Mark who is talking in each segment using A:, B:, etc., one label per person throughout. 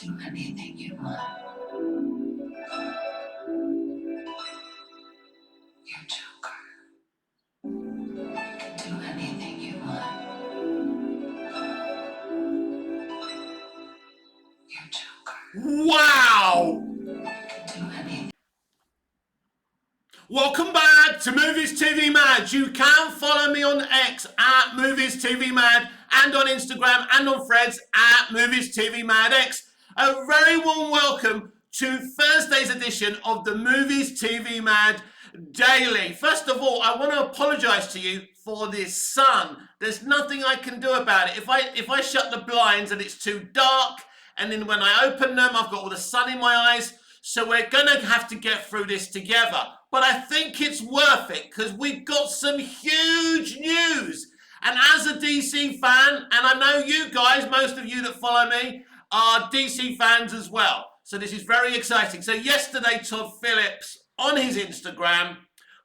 A: do anything you want. You're Joker. You can do anything you want. You're Joker.
B: Wow!
A: You can do anything.
B: Welcome back to Movies TV Mad. You can follow me on X at Movies TV Mad and on Instagram and on Threads at Movies TV Mad X. A very warm welcome to Thursday's edition of the Movies TV Mad Daily. First of all, I want to apologise to you for this sun. There's nothing I can do about it. If I shut the blinds and it's too dark, and then when I open them, I've got all the sun in my eyes. So we're going to have to get through this together. But I think it's worth it because we've got some huge news. And as a DC fan, and I know you guys, most of you that follow me, are DC fans as well. So this is very exciting. So yesterday, Todd Phillips on his Instagram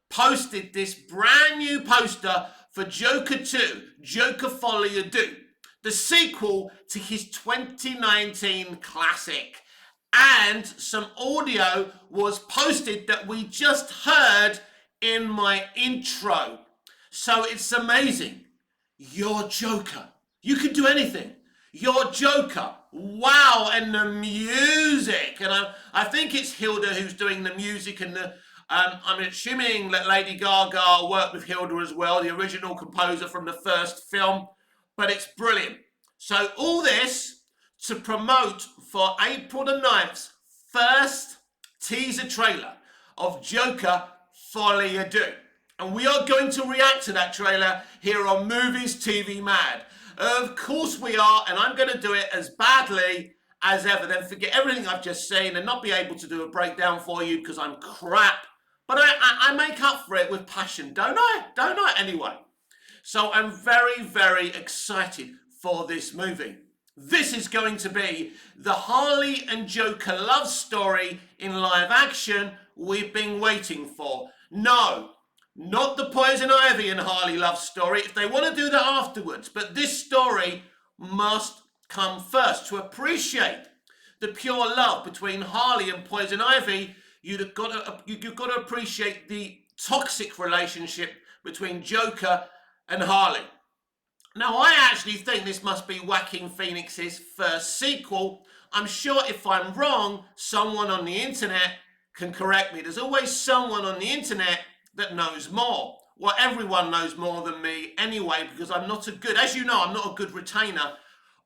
B: posted this brand new poster for Joker 2, Joker Folie à Deux, the sequel to his 2019 classic. And some audio was posted that we just heard in my intro. So it's amazing. You're Joker. You can do anything. You're Joker. Wow. And the music. And I think it's Hilda who's doing the music, and I'm assuming that Lady Gaga worked with Hilda as well, the original composer from the first film. But it's brilliant. So all this to promote for April the 9th's first teaser trailer of Joker Folie à Deux. And we are going to react to that trailer here on Movies TV Mad. Of course we are, and I'm going to do it as badly as ever. Then forget everything I've just seen and not be able to do a breakdown for you because I'm crap. But I make up for it with passion, don't I? Don't I? Anyway. So I'm very, very excited for this movie. This is going to be the Harley and Joker love story in live action we've been waiting for. No, not the Poison Ivy and Harley love story, if they want to do that afterwards. But this story must come first. To appreciate the pure love between Harley and Poison Ivy, you've got to appreciate the toxic relationship between Joker and Harley. Now, I actually think this must be Joaquin Phoenix's first sequel. I'm sure if I'm wrong, someone on the internet can correct me. There's always someone on the internet that knows more. Well, everyone knows more than me anyway, because I'm not a good, as you know, I'm not a good retainer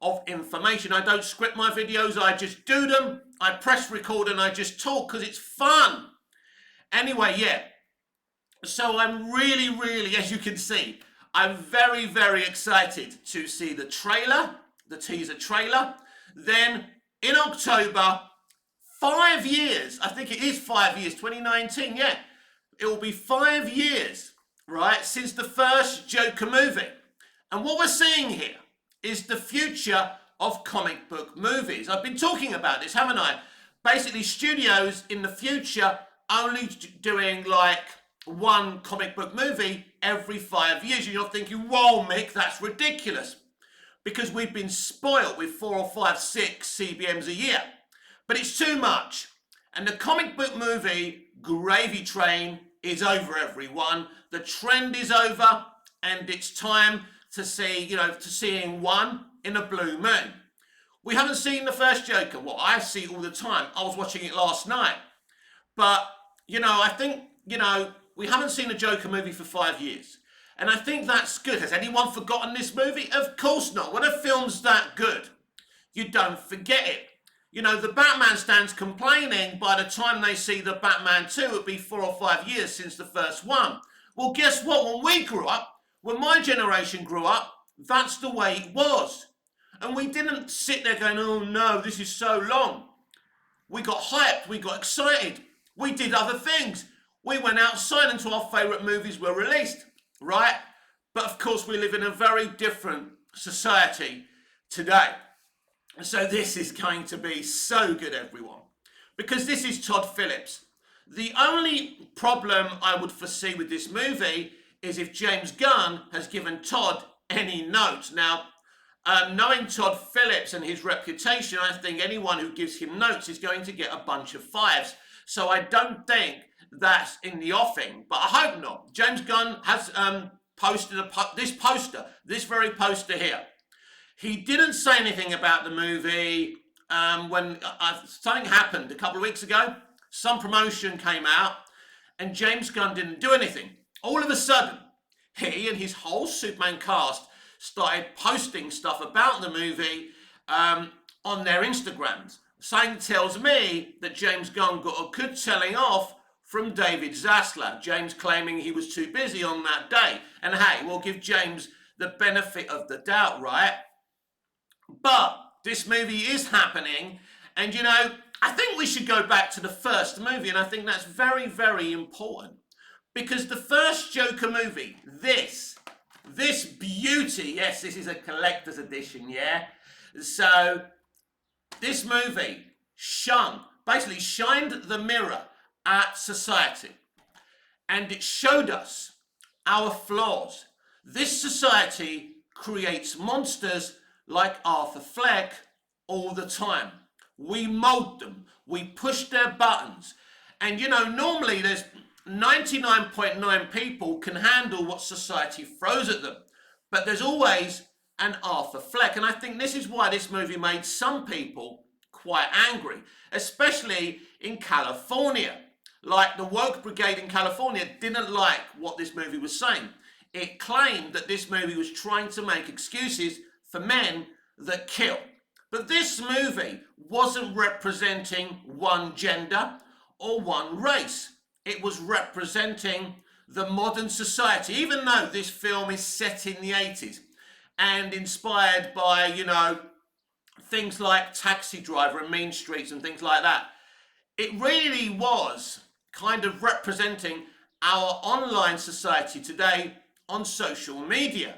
B: of information. I don't script my videos, I just do them. I press record and I just talk because it's fun. Anyway, yeah. So I'm really, as you can see, I'm very, very excited to see the trailer, the teaser trailer. Then in October, 5 years, I think it is 5 years, 2019, yeah. It will be 5 years, right, since the first Joker movie. And what we're seeing here is the future of comic book movies. I've been talking about this, haven't I? Basically, studios in the future only doing like one comic book movie every 5 years. And you're thinking, whoa, Mick, that's ridiculous. Because we've been spoilt with 4 or 5, 6 CBMs a year. But it's too much. And the comic book movie gravy train is over, everyone. The trend is over, and it's time to see, to seeing one in a blue moon. We haven't seen the first Joker. Well, I see it all the time. I was watching it last night. But, I think, we haven't seen a Joker movie for 5 years. And I think that's good. Has anyone forgotten this movie? Of course not. When a film's that good, you don't forget it. The Batman stands complaining by the time they see the Batman 2, it'll be 4 or 5 years since the first one. Well, guess what? When we grew up, when my generation grew up, that's the way it was. And we didn't sit there going, oh no, this is so long. We got hyped, we got excited, we did other things. We went outside until our favourite movies were released, right? But of course, we live in a very different society today. So this is going to be so good, everyone. Because this is Todd Phillips. The only problem I would foresee with this movie is if James Gunn has given Todd any notes. Now, Knowing Todd Phillips and his reputation, I think anyone who gives him notes is going to get a bunch of fives. So I don't think that's in the offing, but I hope not. James Gunn has posted this very poster here. He didn't say anything about the movie when something happened a couple of weeks ago. Some promotion came out and James Gunn didn't do anything. All of a sudden, he and his whole Superman cast started posting stuff about the movie on their Instagrams. Something tells me that James Gunn got a good telling off from David Zaslav. James claiming he was too busy on that day. And hey, we'll give James the benefit of the doubt, right? But this movie is happening, and you know, I think we should go back to the first movie, and I think that's very, very important. Because the first Joker movie, this beauty, yes, this is a collector's edition, yeah? So, this movie basically shined the mirror at society. And it showed us our flaws. This society creates monsters like Arthur Fleck all the time. We mold them. We push their buttons. And you know, normally there's 99.9 people can handle what society throws at them. But there's always an Arthur Fleck. And I think this is why this movie made some people quite angry, especially in California. Like the woke brigade in California didn't like what this movie was saying. It claimed that this movie was trying to make excuses for men that kill. But this movie wasn't representing one gender or one race. It was representing the modern society, even though this film is set in the 80s and inspired by, you know, things like Taxi Driver and Mean Streets and things like that. It really was kind of representing our online society today on social media.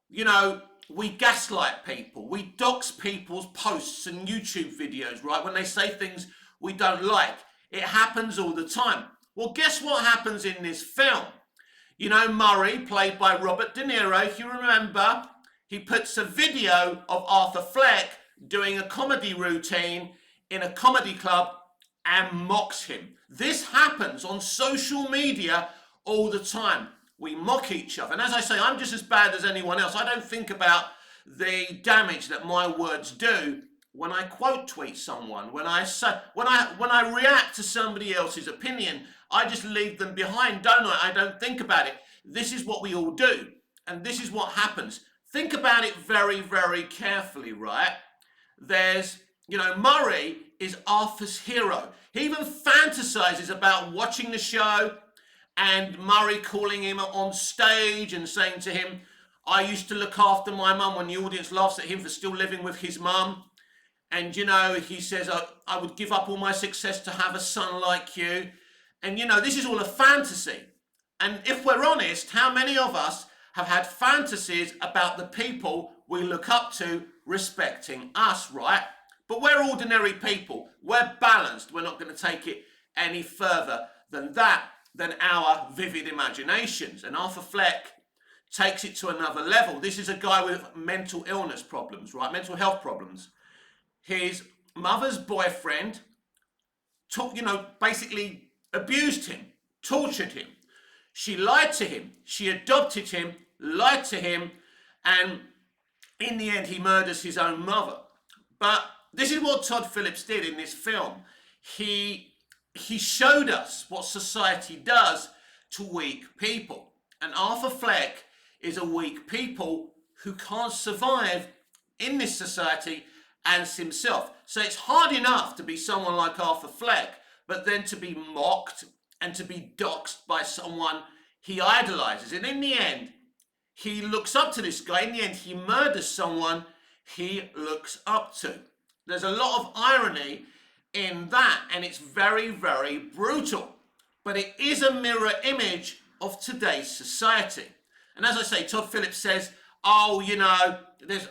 B: You know, we gaslight people, we dox people's posts and YouTube videos, right? When they say things we don't like, it happens all the time. Well, guess what happens in this film? You know, Murray, played by Robert De Niro, if you remember, he puts a video of Arthur Fleck doing a comedy routine in a comedy club and mocks him. This happens on social media all the time. We mock each other. And as I say, I'm just as bad as anyone else. I don't think about the damage that my words do when I quote tweet someone, when I react to somebody else's opinion. I just leave them behind, don't I? I don't think about it. This is what we all do. And this is what happens. Think about it very, very carefully, right? There's, you know, Murray is Arthur's hero. He even fantasizes about watching the show and Murray calling him on stage and saying to him, I used to look after my mum, when the audience laughs at him for still living with his mum. And, you know, he says, I would give up all my success to have a son like you. And, you know, this is all a fantasy. And if we're honest, how many of us have had fantasies about the people we look up to respecting us, right? But we're ordinary people. We're balanced. We're not going to take it any further than that, than our vivid imaginations. And Arthur Fleck takes it to another level. This is a guy with mental illness problems, right? Mental health problems. His mother's boyfriend, basically abused him, tortured him. She lied to him. She adopted him, lied to him, and in the end, he murders his own mother. But this is what Todd Phillips did in this film. He showed us what society does to weak people. And Arthur Fleck is a weak people who can't survive in this society as himself. So it's hard enough to be someone like Arthur Fleck, but then to be mocked and to be doxxed by someone he idolizes. And in the end, he looks up to this guy. In the end, he murders someone he looks up to. There's a lot of irony in that, and it's very, very brutal. But it is a mirror image of today's society. And as I say, Todd Phillips says, oh, you know,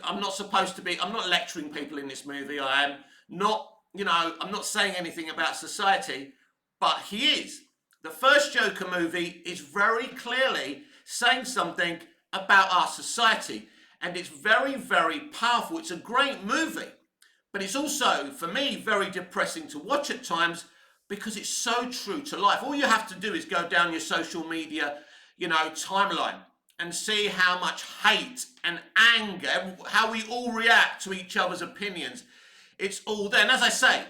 B: I'm not lecturing people in this movie. I am not, I'm not saying anything about society, but he is. The first Joker movie is very clearly saying something about our society. and it's very, very powerful. It's a great movie, but it's also, for me, very depressing to watch at times because it's so true to life. All you have to do is go down your social media, timeline and see how much hate and anger, how we all react to each other's opinions. It's all there. And as I say,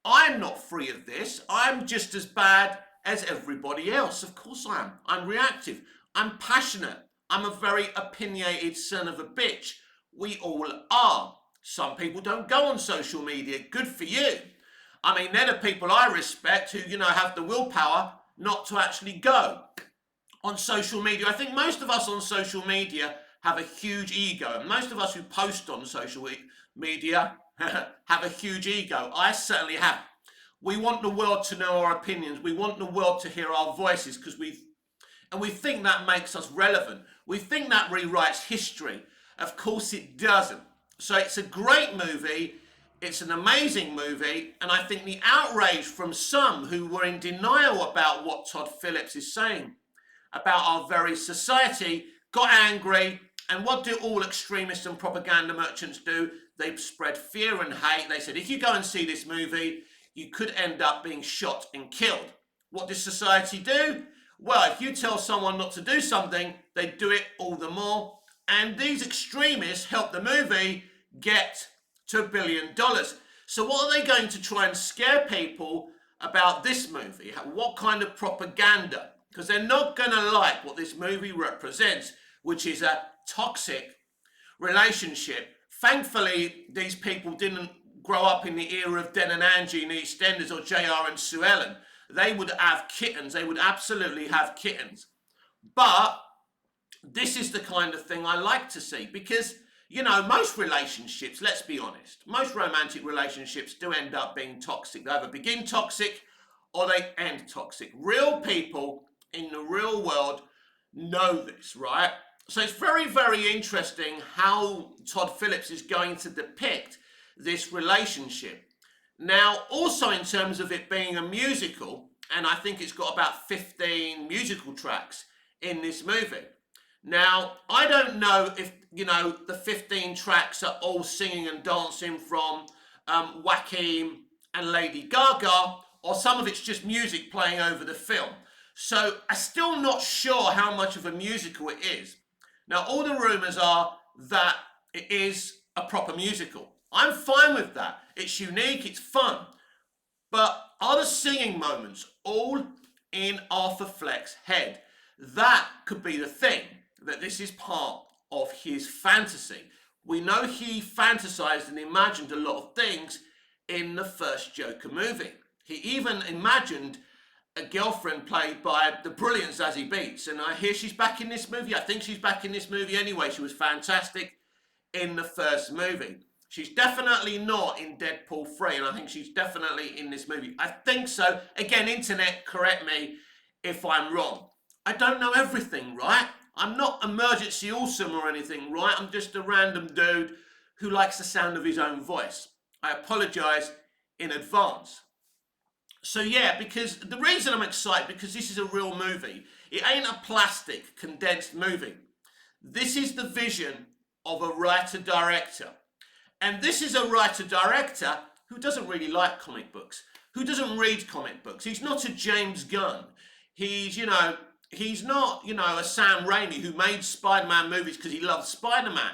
B: I'm not free of this. I'm just as bad as everybody else. Of course I am. I'm reactive. I'm passionate. I'm a very opinionated son of a bitch. We all are. Some people don't go on social media. Good for you. I mean, they're the people I respect who, have the willpower not to actually go on social media. I think most of us on social media have a huge ego, and most of us who post on social media have a huge ego. I certainly have. We want the world to know our opinions. We want the world to hear our voices because we think that makes us relevant. We think that rewrites history. Of course it doesn't. So it's a great movie. It's an amazing movie. And I think the outrage from some who were in denial about what Todd Phillips is saying about our very society got angry. And what do all extremists and propaganda merchants do? They spread fear and hate. They said, if you go and see this movie, you could end up being shot and killed. What does society do? Well, if you tell someone not to do something, they do it all the more. And these extremists help the movie get to $1 billion. So what are they going to try and scare people about this movie? What kind of propaganda? Because they're not going to like what this movie represents, which is a toxic relationship. Thankfully, these people didn't grow up in the era of Den and Angie and EastEnders or JR and Sue Ellen. They would have kittens. They would absolutely have kittens. But this is the kind of thing I like to see because, most relationships, let's be honest, most romantic relationships do end up being toxic. They either begin toxic or they end toxic. Real people in the real world know this, right? So it's very, very interesting how Todd Phillips is going to depict this relationship. Now, also in terms of it being a musical, and I think it's got about 15 musical tracks in this movie. Now, I don't know if, the 15 tracks are all singing and dancing from Joaquin and Lady Gaga, or some of it's just music playing over the film. So I'm still not sure how much of a musical it is. Now, all the rumours are that it is a proper musical. I'm fine with that. It's unique, it's fun. But are the singing moments all in Arthur Fleck's head? That could be the thing, that this is part of his fantasy. We know he fantasized and imagined a lot of things in the first Joker movie. He even imagined a girlfriend played by the brilliant Zazie Beetz, and I hear she's back in this movie. I think she's back in this movie anyway. She was fantastic in the first movie. She's definitely not in Deadpool 3, and I think she's definitely in this movie. I think so. Again, internet, correct me if I'm wrong. I don't know everything, right? I'm not emergency awesome or anything, right? I'm just a random dude who likes the sound of his own voice. I apologise in advance. So yeah, because the reason I'm excited, because this is a real movie. It ain't a plastic, condensed movie. This is the vision of a writer-director. And this is a writer-director who doesn't really like comic books, who doesn't read comic books. He's not a James Gunn. He's not, a Sam Raimi who made Spider-Man movies because he loved Spider-Man.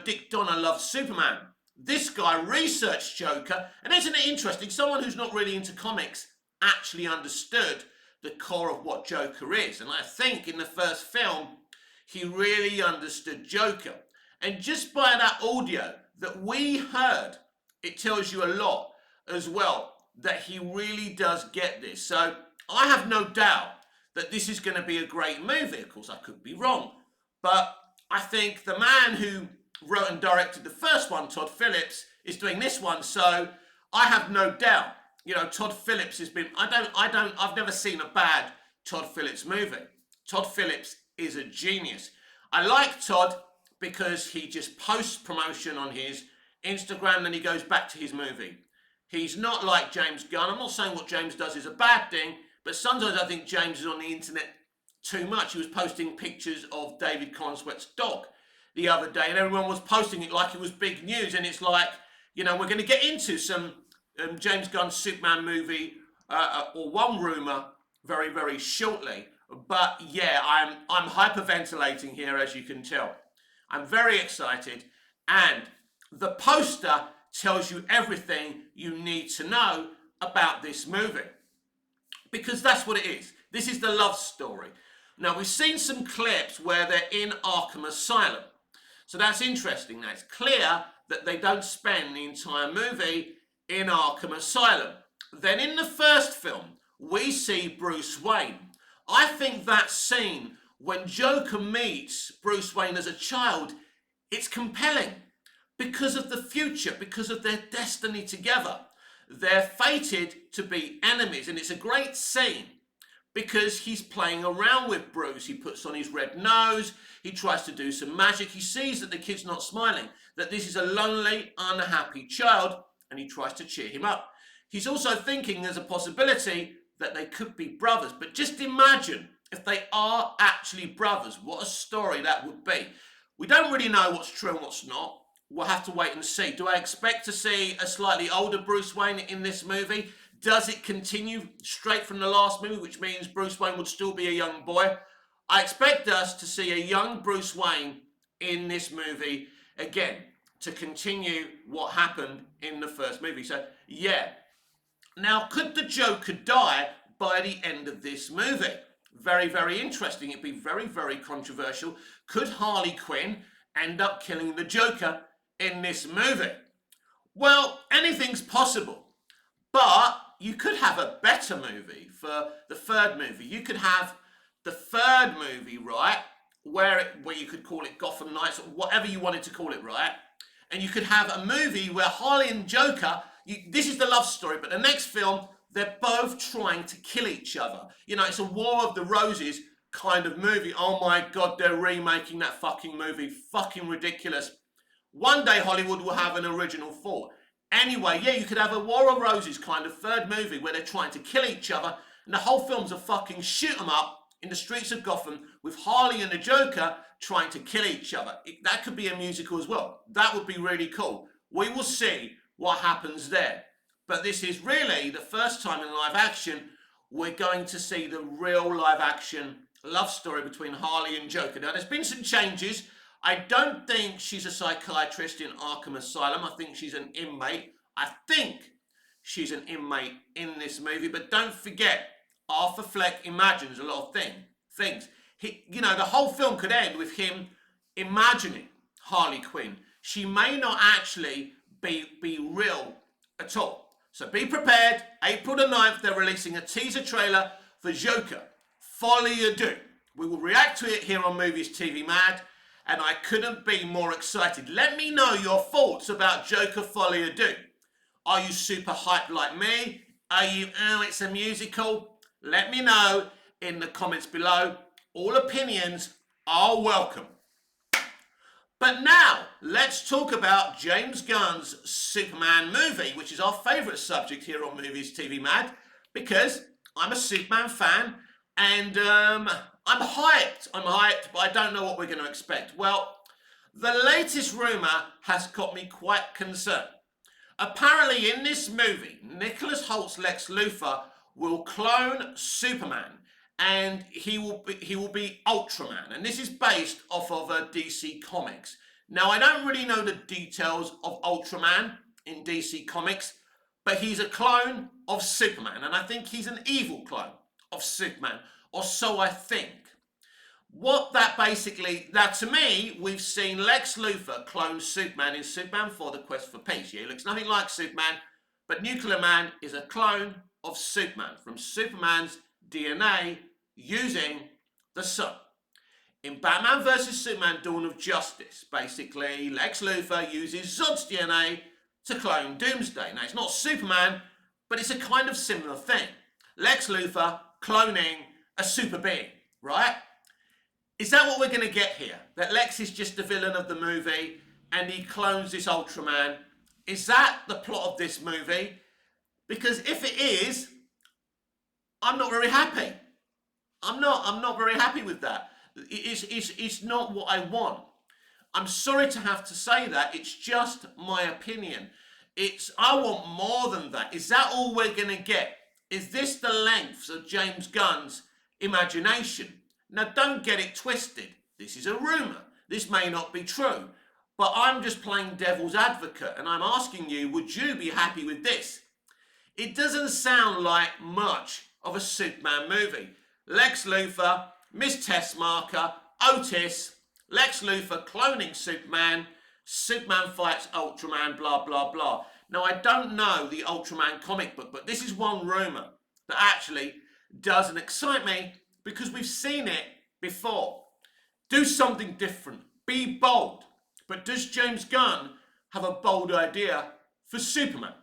B: Dick Donner loved Superman. This guy researched Joker, and isn't it interesting? Someone who's not really into comics actually understood the core of what Joker is. And I think in the first film, he really understood Joker. And just by that audio that we heard, it tells you a lot as well, that he really does get this. So I have no doubt that this is going to be a great movie. Of course, I could be wrong. But I think the man who wrote and directed the first one, Todd Phillips, is doing this one. So I have no doubt, Todd Phillips has been, I've never seen a bad Todd Phillips movie. Todd Phillips is a genius. I like Todd because he just posts promotion on his Instagram, then he goes back to his movie. He's not like James Gunn. I'm not saying what James does is a bad thing, but sometimes I think James is on the internet too much. He was posting pictures of David Cornsweat's dog the other day, and everyone was posting it like it was big news. And it's like, we're going to get into some James Gunn's Superman movie, or one rumor, very, very shortly. But yeah, I'm hyperventilating here, as you can tell. I'm very excited, and the poster tells you everything you need to know about this movie, because that's what it is. This is the love story. Now, we've seen some clips where they're in Arkham Asylum, so that's interesting. Now, it's clear that they don't spend the entire movie in Arkham Asylum. Then in the first film, we see Bruce Wayne. I think that scene when Joker meets Bruce Wayne as a child, it's compelling because of the future, because of their destiny together. They're fated to be enemies, and it's a great scene because he's playing around with Bruce. He puts on his red nose, he tries to do some magic, he sees that the kid's not smiling, that this is a lonely, unhappy child, and he tries to cheer him up. He's also thinking there's a possibility that they could be brothers, but just imagine if they are actually brothers, what a story that would be. We don't really know what's true and what's not. We'll have to wait and see. Do I expect to see a slightly older Bruce Wayne in this movie? Does it continue straight from the last movie, which means Bruce Wayne would still be a young boy? I expect us to see a young Bruce Wayne in this movie again, to continue what happened in the first movie. So, yeah. Now, could the Joker die by the end of this movie? Very, very interesting. It'd be very, very controversial. Could Harley Quinn end up killing the Joker in this movie? Well, anything's possible. But you could have a better movie for the third movie. You could have the third movie, right, where you could call it Gotham Knights, or whatever you wanted to call it, right? And you could have a movie where Harley and Joker, this is the love story, but the next film, they're both trying to kill each other. It's a War of the Roses kind of movie. Oh my God, they're remaking that fucking movie. Fucking ridiculous. One day Hollywood will have an original thought. Anyway, yeah, you could have a War of Roses kind of third movie where they're trying to kill each other, and the whole film's a fucking shoot 'em up in the streets of Gotham with Harley and the Joker trying to kill each other. That could be a musical as well. That would be really cool. We will see what happens there. But this is really the first time in live action we're going to see the real live action love story between Harley and Joker. Now, there's been some changes. I don't think she's a psychiatrist in Arkham Asylum. I think she's an inmate. I think she's an inmate in this movie. But don't forget, Arthur Fleck imagines a lot of things. The whole film could end with him imagining Harley Quinn. She may not actually be real at all. So be prepared. April the 9th, they're releasing a teaser trailer for Joker, Folie à Deux. We will react to it here on Movies TV Mad, and I couldn't be more excited. Let me know your thoughts about Joker, Folie à Deux. Are you super hyped like me? Are you, it's a musical? Let me know in the comments below. All opinions are welcome. But now, let's talk about James Gunn's Superman movie, which is our favourite subject here on Movies TV Mad, because I'm a Superman fan, and I'm hyped, but I don't know what we're going to expect. Well, the latest rumour has got me quite concerned. Apparently in this movie, Nicholas Holt's Lex Luthor will clone Superman, and he will be Ultraman, and this is based off of DC Comics. Now, I don't really know the details of Ultraman in DC Comics, but he's a clone of Superman, and I think he's an evil clone of Superman, or so I think. What that basically, now to me, we've seen Lex Luthor clone Superman in Superman 4: The Quest for Peace. Yeah, he looks nothing like Superman, but Nuclear Man is a clone of Superman from Superman's DNA using the sun. In Batman vs Superman Dawn of Justice, basically, Lex Luthor uses Zod's DNA to clone Doomsday. Now, it's not Superman, but it's a kind of similar thing. Lex Luthor cloning a super being, right? Is that what we're going to get here? That Lex is just the villain of the movie and he clones this Ultraman? Is that the plot of this movie? Because if it is, I'm not very happy. I'm not very happy with that. It's not what I want. I'm sorry to have to say that. It's just my opinion. I want more than that. Is that all we're going to get? Is this the lengths of James Gunn's imagination? Now, don't get it twisted. This is a rumour. This may not be true. But I'm just playing devil's advocate, and I'm asking you, would you be happy with this? It doesn't sound like much of a Superman movie. Lex Luthor, Miss Tessmacher, Otis, Lex Luthor cloning Superman, Superman fights Ultraman, blah, blah, blah. Now, I don't know the Ultraman comic book, but this is one rumour that actually doesn't excite me because we've seen it before. Do something different. Be bold. But does James Gunn have a bold idea for Superman?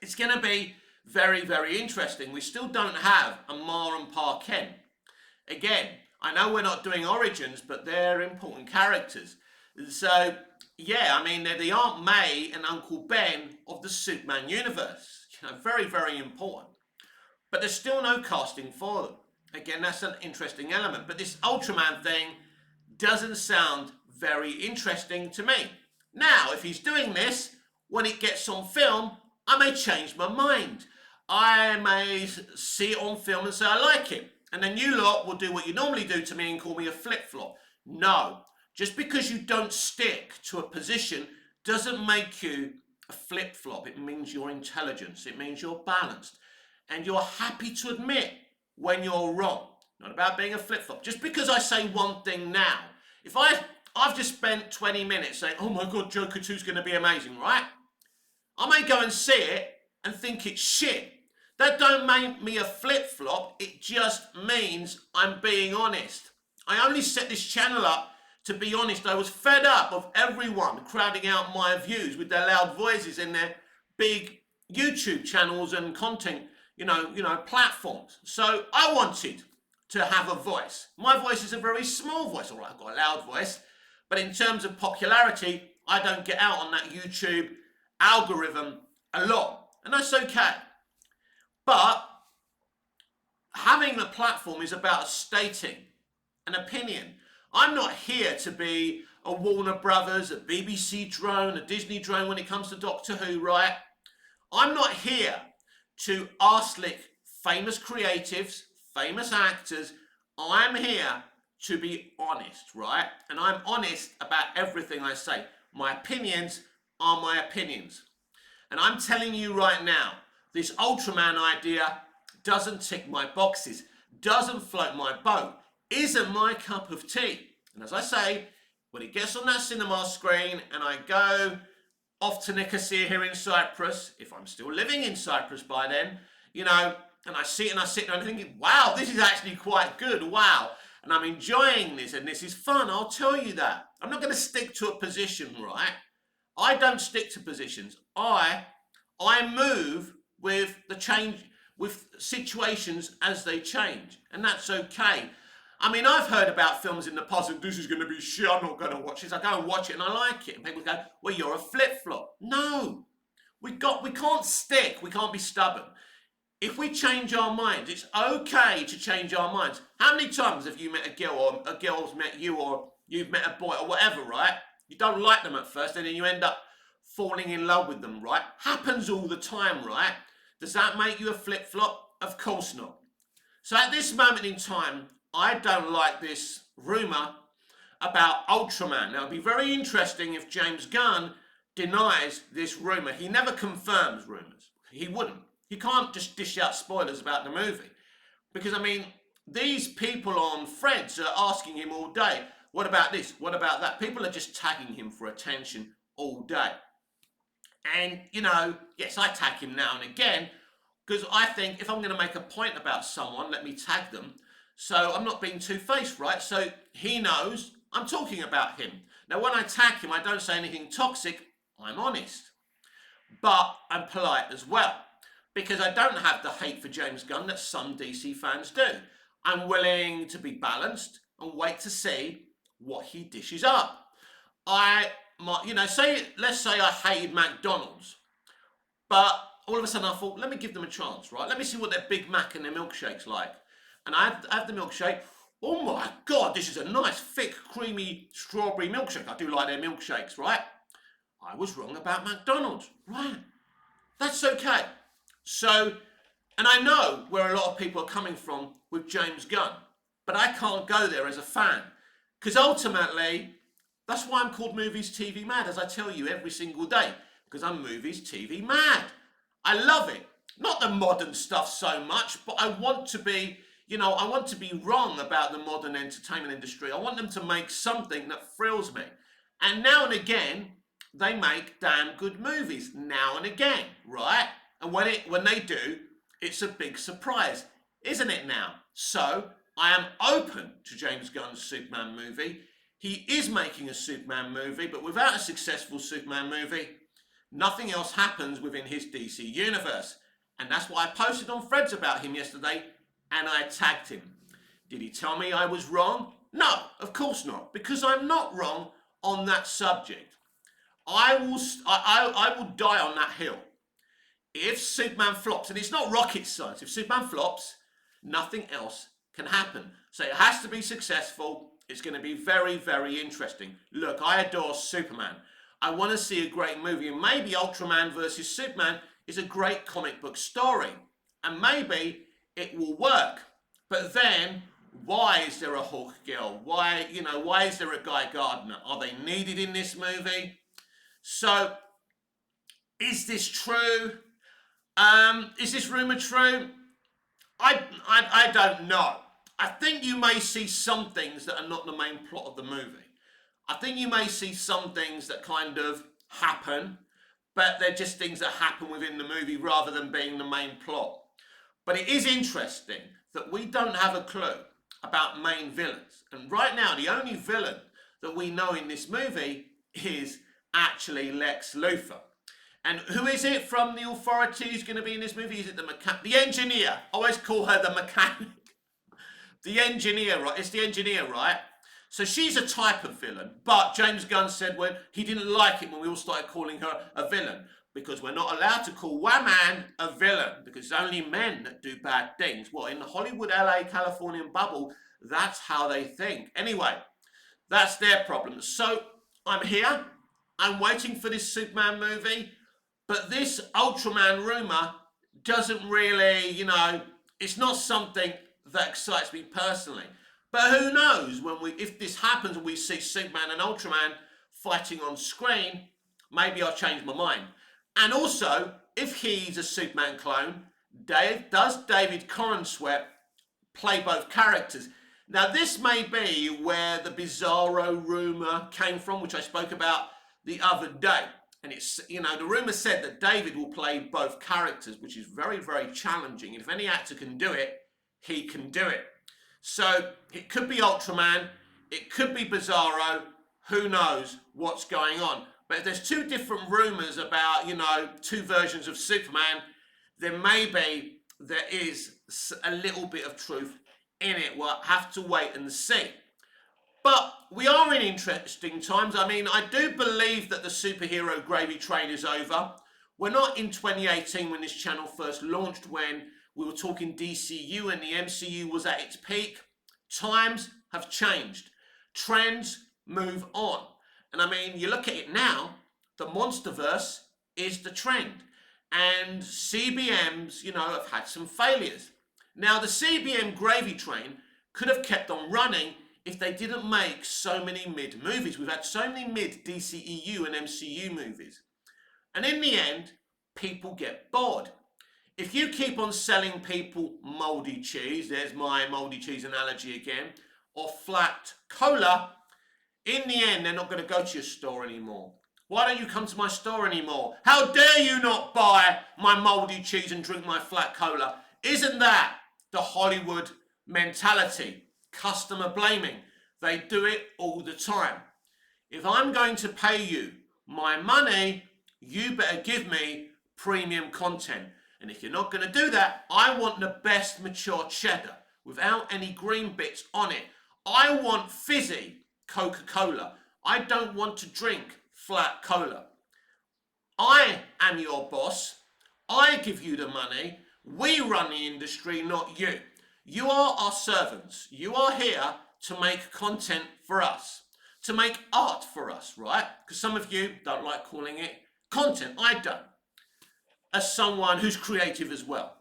B: It's going to be very, very interesting. We still don't have a Ma and Pa Ken. Again, I know we're not doing origins, but they're important characters. So, yeah, I mean, they're the Aunt May and Uncle Ben of the Superman universe. Very, very important. But there's still no casting for them. Again, that's an interesting element. But this Ultraman thing doesn't sound very interesting to me. Now, if he's doing this, when it gets on film, I may change my mind. I may see it on film and say I like it. And then you lot will do what you normally do to me and call me a flip-flop. No, just because you don't stick to a position doesn't make you a flip-flop. It means you're intelligent. It means you're balanced. And you're happy to admit when you're wrong. Not about being a flip-flop. Just because I say one thing now, if I've just spent 20 minutes saying, oh my God, Joker 2 is going to be amazing, right? I may go and see it and think it's shit. That don't make me a flip-flop. It just means I'm being honest. I only set this channel up to be honest. I was fed up of everyone crowding out my views with their loud voices in their big YouTube channels and content, platforms. So I wanted to have a voice. My voice is a very small voice. All right, I've got a loud voice. But in terms of popularity, I don't get out on that YouTube algorithm a lot. And that's okay. But having a platform is about stating an opinion. I'm not here to be a Warner Brothers, a BBC drone, a Disney drone when it comes to Doctor Who, right? I'm not here to arse-lick famous creatives, famous actors. I'm here to be honest, right? And I'm honest about everything I say. My opinions are my opinions. And I'm telling you right now, this Ultraman idea doesn't tick my boxes, doesn't float my boat, isn't my cup of tea. And as I say, when it gets on that cinema screen and I go off to Nicosia here in Cyprus, if I'm still living in Cyprus by then, and I see it and I sit there and thinking, wow, this is actually quite good, wow. And I'm enjoying this and this is fun, I'll tell you that. I'm not going to stick to a position, right? I don't stick to positions. I move with the change, with situations as they change. And that's okay. I mean, I've heard about films in the past and this is going to be shit, I'm not going to watch this. I go and watch it and I like it. And people go, well, you're a flip-flop. No, we can't stick, we can't be stubborn. If we change our minds, it's okay to change our minds. How many times have you met a girl or a girl's met you or you've met a boy or whatever, right? You don't like them at first and then you end up falling in love with them, right? Happens all the time, right? Does that make you a flip-flop? Of course not. So at this moment in time, I don't like this rumour about Ultraman. Now, it'd be very interesting if James Gunn denies this rumour. He never confirms rumours. He wouldn't. He can't just dish out spoilers about the movie. Because, I mean, these people on Threads are asking him all day, what about this? What about that? People are just tagging him for attention all day. And, yes, I tag him now and again because I think if I'm going to make a point about someone, let me tag them. So I'm not being two-faced, right? So he knows I'm talking about him. Now, when I tag him, I don't say anything toxic. I'm honest. But I'm polite as well because I don't have the hate for James Gunn that some DC fans do. I'm willing to be balanced and wait to see what he dishes up. Let's say I hated McDonald's, but all of a sudden I thought, let me give them a chance, right? Let me see what their Big Mac and their milkshake's like. And I have the milkshake, Oh my God, this is a nice, thick, creamy strawberry milkshake. I do like their milkshakes, right? I was wrong about McDonald's, right? That's okay. So, and I know where a lot of people are coming from with James Gunn, but I can't go there as a fan. Because ultimately, that's why I'm called Movies TV Mad, as I tell you every single day, because I'm Movies TV Mad. I love it. Not the modern stuff so much, but I want to be, I want to be wrong about the modern entertainment industry. I want them to make something that thrills me. And now and again, they make damn good movies. Now and again, right? And when they do, it's a big surprise, isn't it now? So, I am open to James Gunn's Superman movie. He is making a Superman movie, but without a successful Superman movie, nothing else happens within his DC universe. And that's why I posted on Threads about him yesterday, and I tagged him. Did he tell me I was wrong? No, of course not, because I'm not wrong on that subject. I will die on that hill. If Superman flops, and it's not rocket science, if Superman flops, nothing else can happen. So it has to be successful. It's going to be very, very interesting. Look, I adore Superman. I want to see a great movie, and maybe Ultraman versus Superman is a great comic book story, and maybe it will work. But then, why is there a Hawk Girl? Why is there a Guy Gardner? Are they needed in this movie? So, is this true? Is this rumor true? I don't know. I think you may see some things that are not the main plot of the movie. I think you may see some things that kind of happen, but they're just things that happen within the movie rather than being the main plot. But it is interesting that we don't have a clue about main villains. And right now, the only villain that we know in this movie is actually Lex Luthor. And who is it from the Authority who's going to be in this movie? Is it the engineer? I always call her the mechanic. The engineer, right? It's the engineer, right? So she's a type of villain, but James Gunn said when he didn't like it when we all started calling her a villain, because we're not allowed to call one man a villain, because it's only men that do bad things. Well, in the Hollywood, LA, Californian bubble, that's how they think. Anyway, that's their problem. So I'm here. I'm waiting for this Superman movie, but this Ultraman rumor doesn't really, it's not something that excites me personally. But who knows, if this happens and we see Superman and Ultraman fighting on screen, maybe I'll change my mind. And also, if he's a Superman clone, does David Corenswet play both characters? Now, this may be where the Bizarro rumor came from, which I spoke about the other day. And it's, the rumor said that David will play both characters, which is very, very challenging. And if any actor can do it, he can do it. So it could be Ultraman, it could be Bizarro, who knows what's going on. But if there's two different rumours about, two versions of Superman, then maybe there is a little bit of truth in it. We'll have to wait and see. But we are in interesting times. I mean, I do believe that the superhero gravy train is over. We're not in 2018 when this channel first launched, when we were talking DCU and the MCU was at its peak. Times have changed. Trends move on. And I mean, you look at it now, the Monsterverse is the trend. And CBMs, have had some failures. Now, the CBM gravy train could have kept on running if they didn't make so many mid movies. We've had so many mid DCEU and MCU movies. And in the end, people get bored. If you keep on selling people mouldy cheese, there's my mouldy cheese analogy again, or flat cola, in the end, they're not going to go to your store anymore. Why don't you come to my store anymore? How dare you not buy my mouldy cheese and drink my flat cola? Isn't that the Hollywood mentality? Customer blaming. They do it all the time. If I'm going to pay you my money, you better give me premium content. And if you're not going to do that, I want the best mature cheddar without any green bits on it. I want fizzy Coca-Cola. I don't want to drink flat cola. I am your boss. I give you the money. We run the industry, not you. You are our servants. You are here to make content for us, to make art for us, right? Because some of you don't like calling it content. I don't. As someone who's creative as well,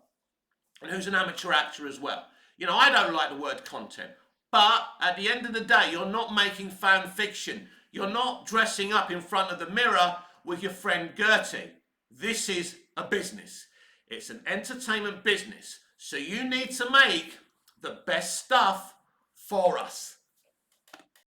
B: and who's an amateur actor as well. You know, I don't like the word content, but at the end of the day, you're not making fan fiction. You're not dressing up in front of the mirror with your friend Gertie. This is a business. It's an entertainment business. So you need to make the best stuff for us.